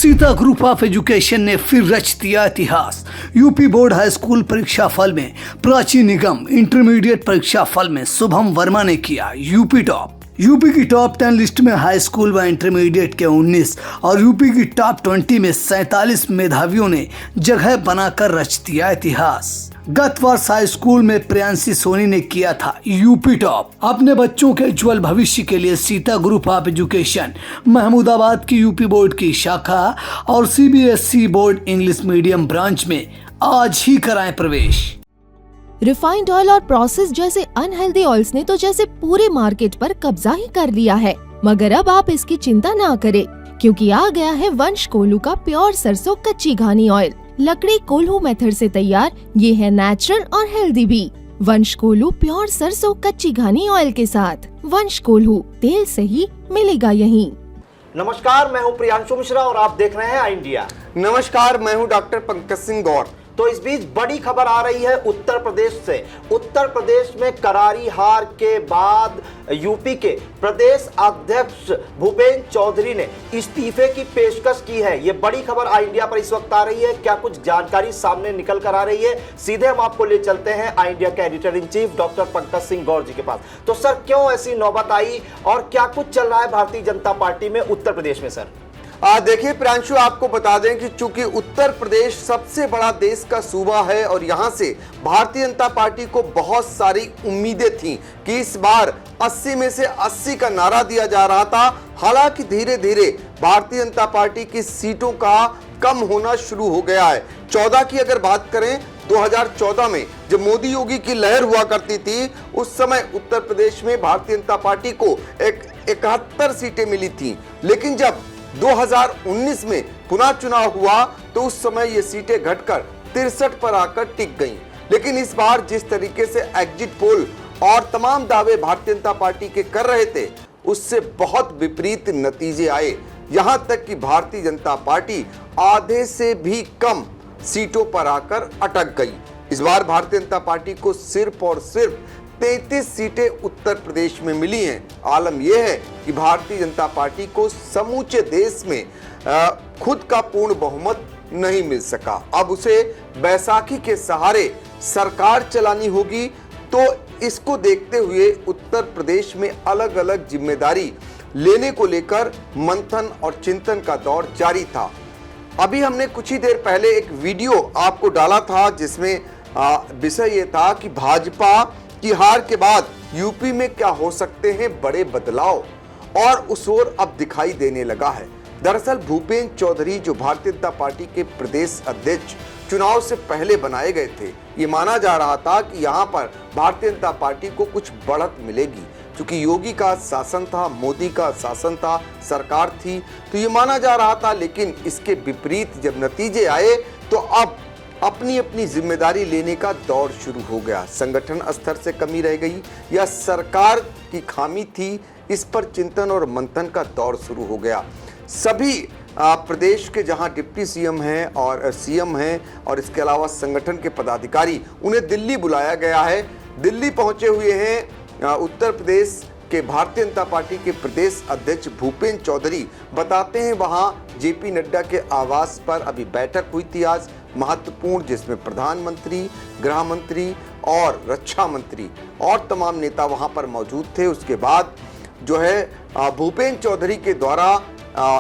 Sita group of education ने फिर रच दिया इतिहास। यूपी बोर्ड हाई स्कूल परीक्षा फल में प्राची निगम, इंटरमीडिएट परीक्षा फल में शुभम वर्मा ने किया यूपी टॉप। यूपी की टॉप 10 लिस्ट में हाई स्कूल व इंटरमीडिएट के 19 और यूपी की टॉप 20 में 47 मेधावियों ने जगह बनाकर रच दिया इतिहास। गत वर्ष हाई स्कूल में प्रियांशी सोनी ने किया था यूपी टॉप। अपने बच्चों के उज्जवल भविष्य के लिए Sita group of education Mahmudabad की यूपी बोर्ड की शाखा और CBSE board English medium branch में आज ही कराएं प्रवेश। रिफाइंड ऑयल और प्रोसेस जैसे अनहेल्दी ऑयल्स ने तो जैसे पूरे मार्केट पर कब्जा ही कर लिया है, मगर अब आप इसकी चिंता ना करें, क्योंकि आ गया है वंश कोल्हू का प्योर सरसों कच्ची घानी ऑयल। लकड़ी कोल्हू मेथड से तैयार, ये है नेचुरल और हेल्दी भी। वंश कोल्हू प्योर सरसों कच्ची घानी ऑयल के साथ। वंश कोल्हू, तेल सही मिलेगा यहीं। नमस्कार, मैं हूं प्रियांशु मिश्रा और आप देख रहे हैं आई इंडिया। नमस्कार, मैं हूं डॉक्टर पंकज सिंह गौर। तो इस बीच बड़ी खबर आ रही है उत्तर प्रदेश से। उत्तर प्रदेश में करारी हार के बाद यूपी के प्रदेश अध्यक्ष भूपेंद्र चौधरी ने इस्तीफे की पेशकश की है। ये बड़ी खबर आई इंडिया पर इस वक्त आ रही है। क्या कुछ जानकारी सामने निकल कर आ रही है, सीधे हम आपको ले चलते हैं आई इंडिया के editor in chief doctor Pankaj Singh गौर जी के पास। तो सर, क्यों ऐसी नौबत आई और क्या कुछ चल रहा है भारतीय जनता पार्टी में उत्तर प्रदेश में सर? देखिए प्रियांशु, आपको बता दें कि चूंकि उत्तर प्रदेश सबसे बड़ा देश का सूबा है और यहां से भारतीय जनता पार्टी को बहुत सारी उम्मीदें थीं कि इस बार 80 में से 80 का नारा दिया जा रहा था। हालांकि धीरे धीरे भारतीय जनता पार्टी की सीटों का कम होना शुरू हो गया है। 14 की अगर बात करें, 2014 में जब मोदी योगी की लहर हुआ करती थी, उस समय उत्तर प्रदेश में भारतीय जनता पार्टी को 71 सीटें मिली थी। लेकिन जब 2019 में पुनः चुनाव हुआ तो उस समय ये सीटें घटकर 63 पर आकर टिक गईं। लेकिन इस बार जिस तरीके से एग्जिट पोल और तमाम दावे भारतीय जनता पार्टी के कर रहे थे, उससे बहुत विपरीत नतीजे आए। यहां तक कि भारतीय जनता पार्टी आधे से भी कम सीटों पर आकर अटक गई। इस बार भारतीय जनता पार्टी को सिर्फ और सिर्फ 33 सीटें उत्तर प्रदेश में मिली हैं। आलम यह है कि भारतीय जनता पार्टी को समूचे देश में खुद का पूर्ण बहुमत नहीं मिल सका। अब उसे बैसाखी के सहारे सरकार चलानी होगी। तो इसको देखते हुए उत्तर प्रदेश में अलग अलग जिम्मेदारी लेने को लेकर मंथन और चिंतन का दौर जारी था। अभी हमने कुछ ही देर पहले एक वीडियो आपको डाला था जिसमें विषय ये था कि भाजपा की हार के बाद यूपी में क्या हो सकते हैं बड़े बदलाव, और उस ओर अब दिखाई देने लगा है। दरअसल भूपेंद्र चौधरी जो भारतीय जनता पार्टी के प्रदेश अध्यक्ष चुनाव से पहले बनाए गए थे, ये माना जा रहा था कि यहाँ पर भारतीय जनता पार्टी को कुछ बढ़त मिलेगी। क्योंकि योगी का शासन था, मोदी का शासन था, सरकार थी, तो ये माना जा रहा था। लेकिन इसके विपरीत जब नतीजे आए तो अब अपनी अपनी जिम्मेदारी लेने का दौर शुरू हो गया। संगठन स्तर से कमी रह गई या सरकार की खामी थी, इस पर चिंतन और मंथन का दौर शुरू हो गया। सभी प्रदेश के जहां डिप्टी सीएम हैं और सीएम हैं और इसके अलावा संगठन के पदाधिकारी, उन्हें दिल्ली बुलाया गया है। दिल्ली पहुंचे हुए हैं उत्तर प्रदेश के भारतीय जनता पार्टी के प्रदेश अध्यक्ष भूपेंद्र चौधरी। बताते हैं वहां जेपी नड्डा के आवास पर अभी बैठक हुई थी आज महत्वपूर्ण, जिसमें प्रधानमंत्री, गृह मंत्री और रक्षा मंत्री और तमाम नेता वहां पर मौजूद थे। उसके बाद जो है भूपेंद्र चौधरी के द्वारा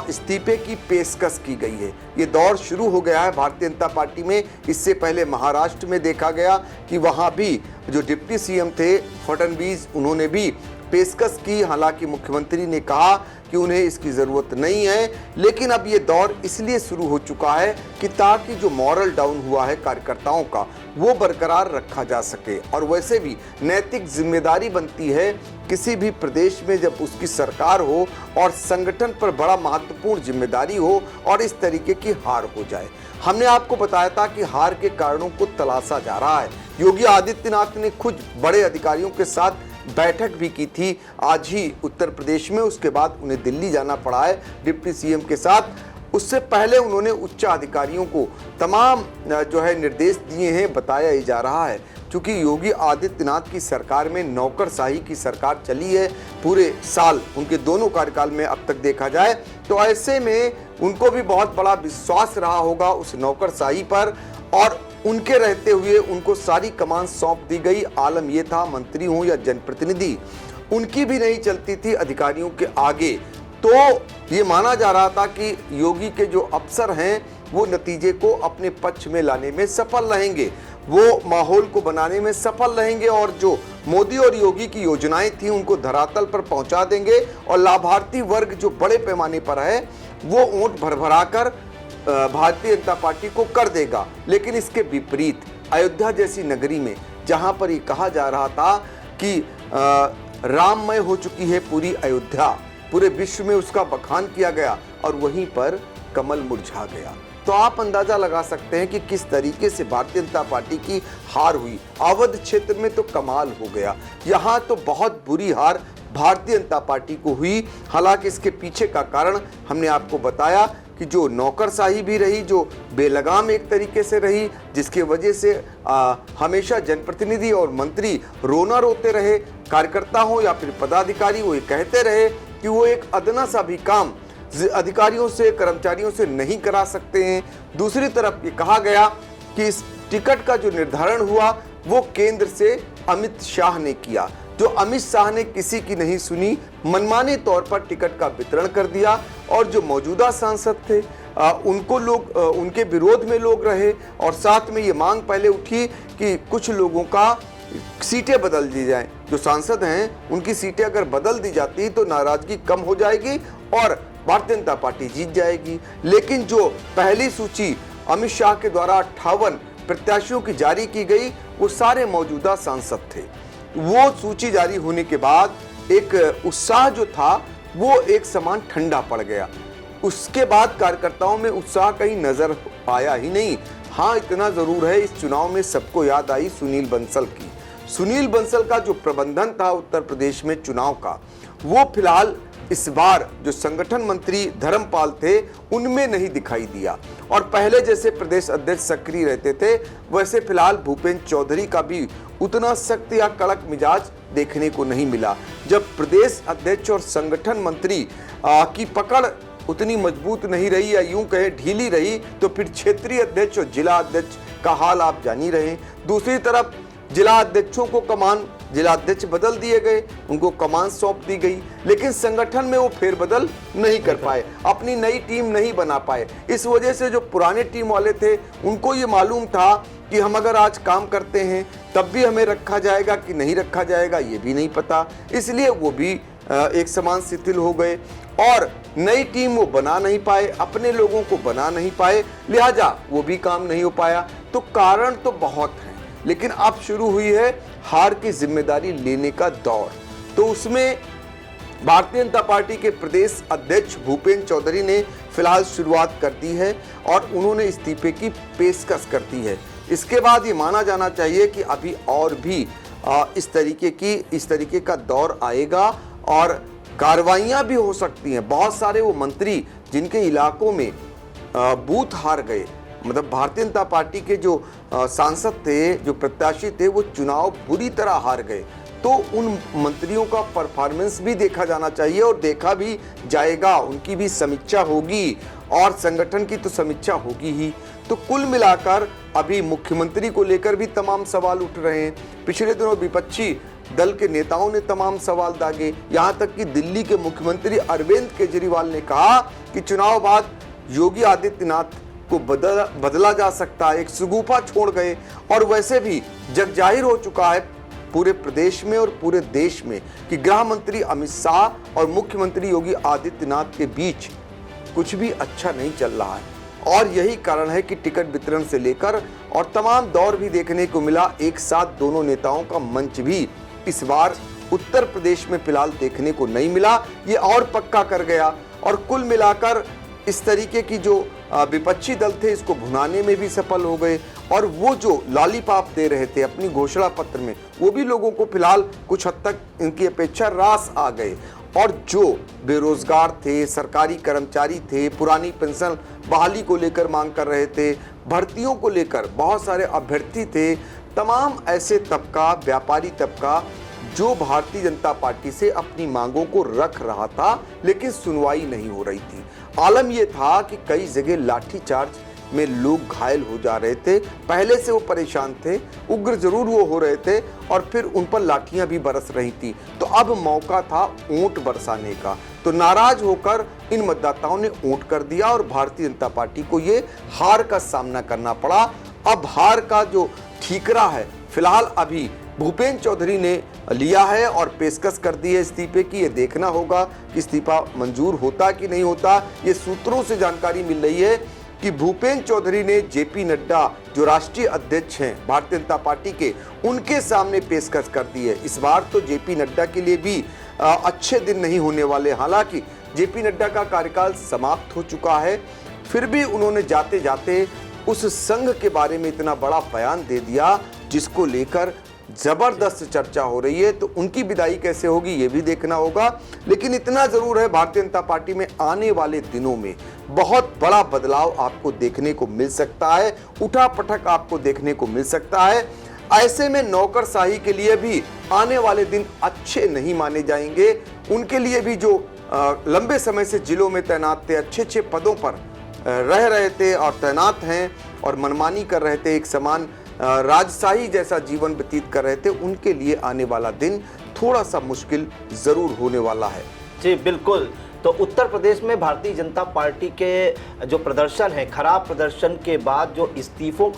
इस्तीफे की पेशकश की गई है। ये दौर शुरू हो गया है भारतीय जनता पार्टी में। इससे पहले महाराष्ट्र में देखा गया कि वहां भी जो डिप्टी सीएम थे फडणवीस, उन्होंने भी पेशकश की। हालांकि मुख्यमंत्री ने कहा कि उन्हें इसकी ज़रूरत नहीं है। लेकिन अब ये दौर इसलिए शुरू हो चुका है कि ताकि जो मॉरल डाउन हुआ है कार्यकर्ताओं का, वो बरकरार रखा जा सके। और वैसे भी नैतिक जिम्मेदारी बनती है किसी भी प्रदेश में जब उसकी सरकार हो और संगठन पर बड़ा महत्वपूर्ण जिम्मेदारी हो और इस तरीके की हार हो जाए। हमने आपको बताया था कि हार के कारणों को तलाशा जा रहा है। योगी आदित्यनाथ ने खुद बड़े अधिकारियों के साथ बैठक भी की थी आज ही उत्तर प्रदेश में। उसके बाद उन्हें दिल्ली जाना पड़ा है डिप्टी सीएम के साथ। उससे पहले उन्होंने उच्च अधिकारियों को तमाम जो है निर्देश दिए हैं। बताया जा रहा है क्योंकि योगी आदित्यनाथ की सरकार में नौकरशाही की सरकार चली है पूरे साल, उनके दोनों कार्यकाल में अब तक देखा जाए, तो ऐसे में उनको भी बहुत बड़ा विश्वास रहा होगा उस नौकरशाही पर, और उनके रहते हुए उनको सारी कमान सौंप दी गई। आलम यह था, मंत्री हो या जनप्रतिनिधि, उनकी भी नहीं चलती थी अधिकारियों के आगे। तो ये माना जा रहा था कि योगी के जो अफसर हैं वो नतीजे को अपने पक्ष में लाने में सफल रहेंगे, वो माहौल को बनाने में सफल रहेंगे, और जो मोदी और योगी की योजनाएं थी उनको धरातल पर पहुंचा देंगे, और लाभार्थी वर्ग जो बड़े पैमाने पर है वो वोट भरभरा कर भारतीय जनता पार्टी को कर देगा। लेकिन इसके विपरीत अयोध्या जैसी नगरी में, जहां पर ये कहा जा रहा था कि राममय हो चुकी है पूरी अयोध्या, पूरे विश्व में उसका बखान किया गया, और वहीं पर कमल मुरझा गया। तो आप अंदाजा लगा सकते हैं कि किस तरीके से भारतीय जनता पार्टी की हार हुई। अवध क्षेत्र में तो कमाल हो गया, यहाँ तो बहुत बुरी हार भारतीय जनता पार्टी को हुई। हालांकि इसके पीछे का कारण हमने आपको बताया कि जो नौकरशाही भी रही, जो बेलगाम एक तरीके से रही, जिसके वजह से हमेशा जनप्रतिनिधि और मंत्री रोना रोते रहे, कार्यकर्ता हो या फिर पदाधिकारी, वो ये कहते रहे कि वो एक अदना सा भी काम अधिकारियों से, कर्मचारियों से नहीं करा सकते हैं। दूसरी तरफ ये कहा गया कि इस टिकट का जो निर्धारण हुआ वो केंद्र से अमित शाह ने किया। जो अमित शाह ने किसी की नहीं सुनी, मनमाने तौर पर टिकट का वितरण कर दिया, और जो मौजूदा सांसद थे उनके विरोध में लोग रहे, और साथ में ये मांग पहले उठी कि कुछ लोगों का सीटें बदल दी जाएं। जो सांसद हैं उनकी सीटें अगर बदल दी जाती तो नाराजगी कम हो जाएगी और भारतीय जनता पार्टी जीत जाएगी। लेकिन जो पहली सूची अमित शाह के द्वारा 58 प्रत्याशियों की जारी की गई, वो सारे मौजूदा सांसद थे। वो सूची जारी होने के बाद एक उत्साह जो था वो एक समान ठंडा पड़ गया। उसके बाद कार्यकर्ताओं में उत्साह कहीं नजर आया ही नहीं। हाँ, इतना जरूर है, इस चुनाव में सबको याद आई सुनील बंसल की। सुनील बंसल का जो प्रबंधन था उत्तर प्रदेश में चुनाव का, वो फिलहाल इस बार जो संगठन मंत्री धर्मपाल थे उनमें नहीं दिखाई दिया, और पहले जैसे प्रदेश अध्यक्ष सक्रिय रहते थे वैसे फिलहाल भूपेंद्र चौधरी का भी उतना सख्त या कड़क मिजाज देखने को नहीं मिला। जब प्रदेश अध्यक्ष और संगठन मंत्री की पकड़ उतनी मजबूत नहीं रही, या यूं कहे ढीली रही, तो फिर क्षेत्रीय अध्यक्ष और जिला अध्यक्ष का हाल आप जान ही रहे। दूसरी तरफ जिला अध्यक्षों को जिला अध्यक्ष बदल दिए गए, उनको कमान सौंप दी गई, लेकिन संगठन में वो फेरबदल नहीं कर पाए, अपनी नई टीम नहीं बना पाए। इस वजह से जो पुराने टीम वाले थे उनको ये मालूम था कि हम अगर आज काम करते हैं तब भी हमें रखा जाएगा कि नहीं रखा जाएगा ये भी नहीं पता, इसलिए वो भी एक समान शिथिल हो गए, और नई टीम वो बना नहीं पाए, अपने लोगों को बना नहीं पाए, लिहाजा वो भी काम नहीं हो पाया। तो कारण तो बहुत है, लेकिन अब शुरू हुई है हार की जिम्मेदारी लेने का दौर। तो उसमें भारतीय जनता पार्टी के प्रदेश अध्यक्ष भूपेंद्र चौधरी ने फिलहाल शुरुआत कर दी है, और उन्होंने इस्तीफे की पेशकश कर दी है। इसके बाद ये माना जाना चाहिए कि अभी और भी इस तरीके का दौर आएगा, और कार्रवाइयां भी हो सकती हैं। बहुत सारे वो मंत्री जिनके इलाकों में बूथ हार गए, मतलब भारतीय जनता पार्टी के जो सांसद थे, जो प्रत्याशी थे, वो चुनाव बुरी तरह हार गए, तो उन मंत्रियों का परफॉर्मेंस भी देखा जाना चाहिए, और देखा भी जाएगा, उनकी भी समीक्षा होगी, और संगठन की तो समीक्षा होगी ही। तो कुल मिलाकर अभी मुख्यमंत्री को लेकर भी तमाम सवाल उठ रहे हैं। पिछले दिनों विपक्षी दल के नेताओं ने तमाम सवाल दागे, यहाँ तक कि दिल्ली के मुख्यमंत्री अरविंद केजरीवाल ने कहा कि चुनाव बाद योगी आदित्यनाथ को बदला जा सकता है, एक सुगूफा छोड़ गए। और वैसे भी जग जाहिर हो चुका है पूरे प्रदेश में और पूरे देश में कि गृह मंत्री अमित शाह और मुख्यमंत्री योगी आदित्यनाथ के बीच कुछ भी अच्छा नहीं चल रहा है, और यही कारण है कि टिकट वितरण से लेकर और तमाम दौर भी देखने को मिला। एक साथ दोनों नेताओं का मंच भी इस बार उत्तर प्रदेश में फिलहाल देखने को नहीं मिला, ये और पक्का कर गया। और कुल मिलाकर इस तरीके की जो विपक्षी दल थे इसको भुनाने में भी सफल हो गए, और वो जो लॉलीपॉप दे रहे थे अपनी घोषणा पत्र में, वो भी लोगों को फिलहाल कुछ हद तक इनकी अपेक्षा रास आ गए। और जो बेरोजगार थे, सरकारी कर्मचारी थे, पुरानी पेंशन बहाली को लेकर मांग कर रहे थे, भर्तियों को लेकर बहुत सारे अभ्यर्थी थे, तमाम ऐसे तबका, व्यापारी तबका जो भारतीय जनता पार्टी से अपनी मांगों को रख रहा था, लेकिन सुनवाई नहीं हो रही थी। आलम यह था कि कई जगह लाठीचार्ज में लोग घायल हो जा रहे थे। पहले से वो परेशान थे, उग्र जरूर वो हो रहे थे और फिर उन पर लाठियां भी बरस रही थी। तो अब मौका था ऊंट बरसाने का। तो नाराज होकर इन मतदाताओं ने ऊंट कर दिया और भारतीय जनता पार्टी को ये हार का सामना करना पड़ा। अब हार का जो ठीकरा है फिलहाल अभी भूपेंद्र चौधरी ने लिया है और पेशकश कर दी है इस्तीफे की। ये देखना होगा कि इस्तीफा मंजूर होता कि नहीं होता। ये सूत्रों से जानकारी मिल रही है कि भूपेंद्र चौधरी ने जेपी नड्डा जो राष्ट्रीय अध्यक्ष हैं भारतीय जनता पार्टी के, उनके सामने पेशकश कर दी है। इस बार तो जेपी नड्डा के लिए भी अच्छे दिन नहीं होने वाले। हालांकि जेपी नड्डा का कार्यकाल समाप्त हो चुका है, फिर भी उन्होंने जाते जाते उस संघ के बारे में इतना बड़ा बयान दे दिया जिसको लेकर जबरदस्त चर्चा हो रही है। तो उनकी विदाई कैसे होगी ये भी देखना होगा। लेकिन इतना जरूर है, भारतीय जनता पार्टी में आने वाले दिनों में बहुत बड़ा बदलाव आपको देखने को मिल सकता है, उठापटक आपको देखने को मिल सकता है। ऐसे में नौकरशाही के लिए भी आने वाले दिन अच्छे नहीं माने जाएंगे। उनके लिए भी जो लंबे समय से जिलों में तैनात थे, अच्छे अच्छे पदों पर रह रहे थे और तैनात हैं और मनमानी कर रहे थे, एक समान राजशाही जैसा जीवन व्यतीत कर रहे थे, उनके लिए आने वाला दिन थोड़ा सा मुश्किल जरूर होने वाला है। जी बिल्कुल। तो उत्तर प्रदेश में भारतीय जनता पार्टी के जो प्रदर्शन है, खराब प्रदर्शन के बाद जो इस्तीफों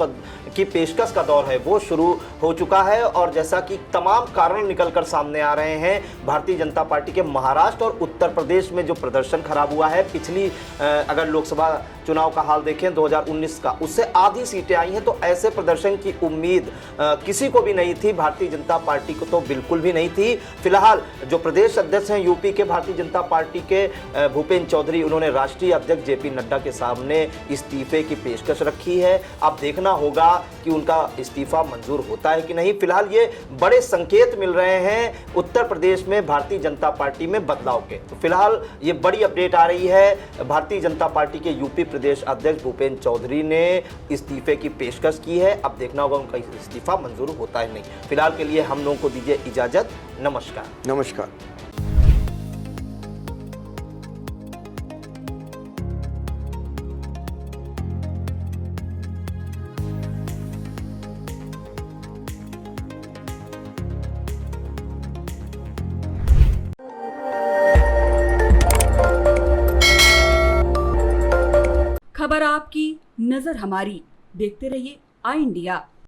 की पेशकश का दौर है वो शुरू हो चुका है। और जैसा कि तमाम कारण निकलकर सामने आ रहे हैं, भारतीय जनता पार्टी के महाराष्ट्र और उत्तर प्रदेश में जो प्रदर्शन खराब हुआ है, पिछली अगर लोकसभा चुनाव का हाल देखें 2019 का, उससे आधी सीटें आई हैं। तो ऐसे प्रदर्शन की उम्मीद किसी को भी नहीं थी, भारतीय जनता पार्टी को तो बिल्कुल भी नहीं थी। फिलहाल जो प्रदेश अध्यक्ष हैं यूपी के भारतीय जनता पार्टी के भूपेंद्र चौधरी, उन्होंने राष्ट्रीय अध्यक्ष जेपी नड्डा के सामने इस्तीफे की पेशकश रखी है। अब देखना होगा कि उनका इस्तीफा मंजूर होता है कि नहीं। फिलहाल ये बड़े संकेत मिल रहे हैं उत्तर प्रदेश में भारतीय जनता पार्टी में बदलाव के। तो फिलहाल ये बड़ी अपडेट आ रही है, भारतीय जनता पार्टी के यूपी प्रदेश अध्यक्ष भूपेंद्र चौधरी ने इस्तीफे की पेशकश की है। अब देखना होगा उनका इस्तीफा मंजूर होता है नहीं। फिलहाल के लिए हम लोगों को दीजिए इजाजत। नमस्कार। नमस्कार। खबर आपकी, नजर हमारी। देखते रहिए आई इंडिया।